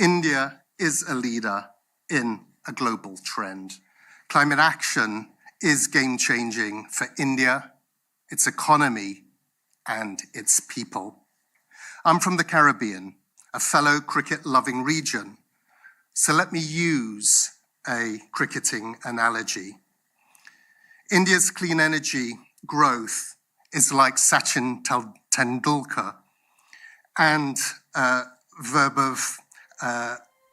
India is a leader in a global trend. Climate action is game-changing for India, its economy, and its people. I'm from the Caribbean, a fellow cricket-loving region, so let me use a cricketing analogy. India's clean energy growth is like Sachin Tendulkar and Vaibhav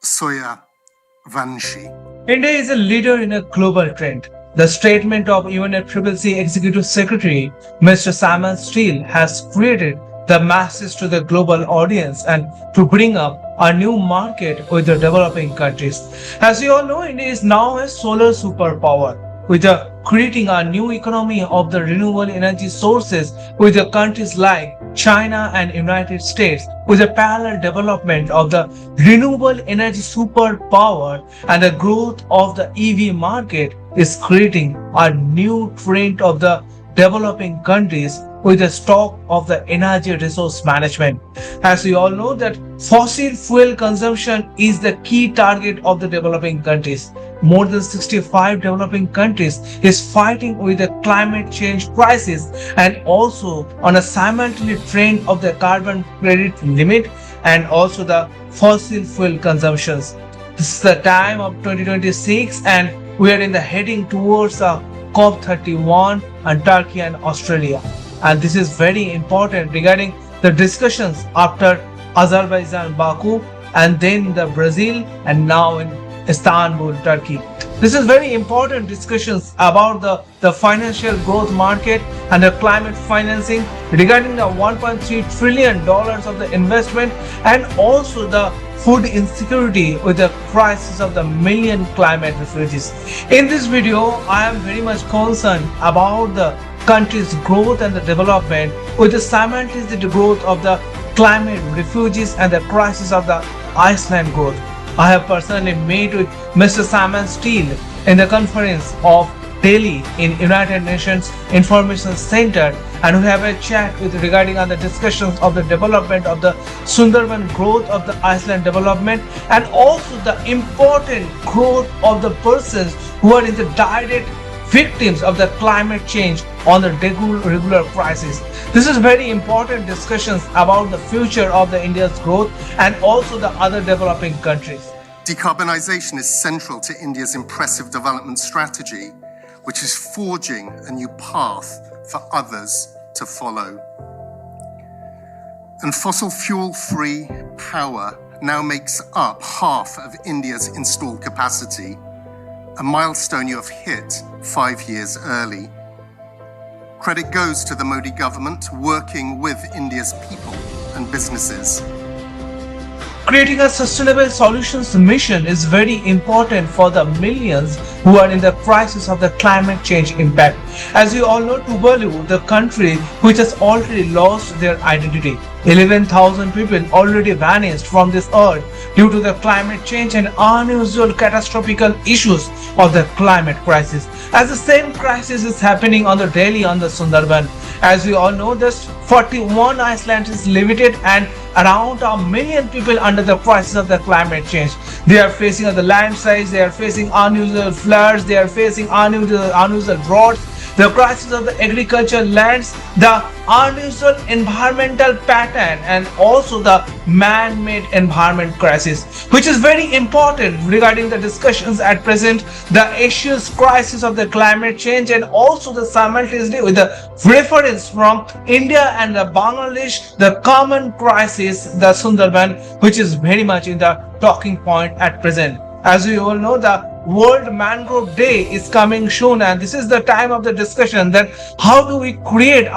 Soyavanshi. India is a leader in a global trend. The statement of UNFCCC Executive Secretary, Mr. Simon Stiell, has created the message to the global audience and to bring up a new market with the developing countries. As you all know, India is now a solar superpower, with creating a new economy of the renewable energy sources with the countries like China and United States, with a parallel development of the renewable energy superpower and the growth of the EV market is creating a new trend of the developing countries with the stock of the energy resource management. As we all know that fossil fuel consumption is the key target of the developing countries. More than 65 developing countries is fighting with the climate change crisis and also on a simultaneous trend of the carbon credit limit and also the fossil fuel consumptions. This is the time of 2026 and we are in the heading towards COP31 and Turkey and Australia. And this is very important regarding the discussions after Azerbaijan, Baku, and then the Brazil, and now in Istanbul, Turkey. This is very important discussions about the financial growth market and the climate financing regarding the $1.3 trillion of the investment and also the food insecurity with the crisis of the million climate refugees. In this video, I am very much concerned about the country's growth and the development with the simultaneous growth of the climate refugees and the crisis of the Iceland growth. I have personally met with Mr. Simon Stiell in the conference of Delhi in United Nations Information Center, and we have a chat with regarding on the discussions of the development of the Sundarban growth of the Iceland development and also the important growth of the persons who are in the direct victims of the climate change on the regular crisis. This is very important discussions about the future of the India's growth and also the other developing countries. Decarbonization is central to India's impressive development strategy, which is forging a new path for others to follow. And fossil fuel-free power now makes up half of India's installed capacity, a milestone you have hit 5 years early. Credit goes to the Modi government working with India's people and businesses. Creating a sustainable solutions mission is very important for the millions who are in the crisis of the climate change impact. As you all know, Tuvalu, the country which has already lost their identity. 11,000 people already vanished from this earth due to the climate change and unusual catastrophic issues of the climate crisis. As the same crisis is happening on the Delhi on the Sundarban. As we all know, there's 41 Iceland is limited and around 1 million people under the crisis of the climate change. They are facing the landslides, they are facing unusual floods, they are facing unusual droughts, the crisis of the agricultural lands, the unusual environmental pattern and also the man-made environment crisis, which is very important regarding the discussions at present, the Asia's crisis of the climate change and also the simultaneously with the reference from India and the Bangladesh, the common crisis, the Sundarban, which is very much in the talking point at present. As we all know, the World Mangrove Day is coming soon and this is the time of the discussion that how do we create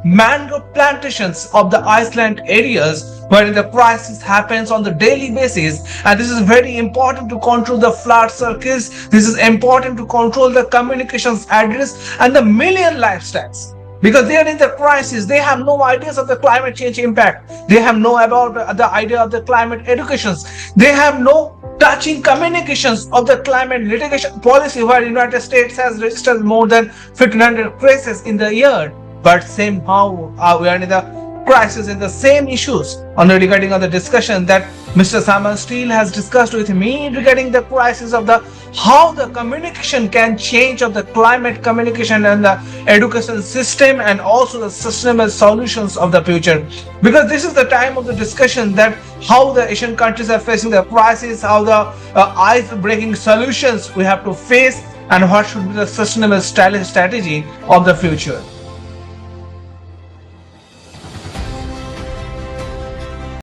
mangrove plantations of the Iceland areas where the crisis happens on the daily basis, and this is very important to control the flood circuits, this is important to control the communications address and the million lifestyles. Because they are in the crisis, they have no ideas of the climate change impact. They have no about the idea of the climate educations. They have no touching communications of the climate litigation policy where the United States has registered more than 1,500 cases in the year. But somehow we are in the crisis in the same issues regarding the discussion that Mr. Samuel Stiell has discussed with me regarding the crisis of the how the communication can change of the climate communication and the education system and also the sustainable solutions of the future, because this is the time of the discussion that how the Asian countries are facing the crisis, how the ice breaking solutions we have to face, and what should be the sustainable strategy of the future.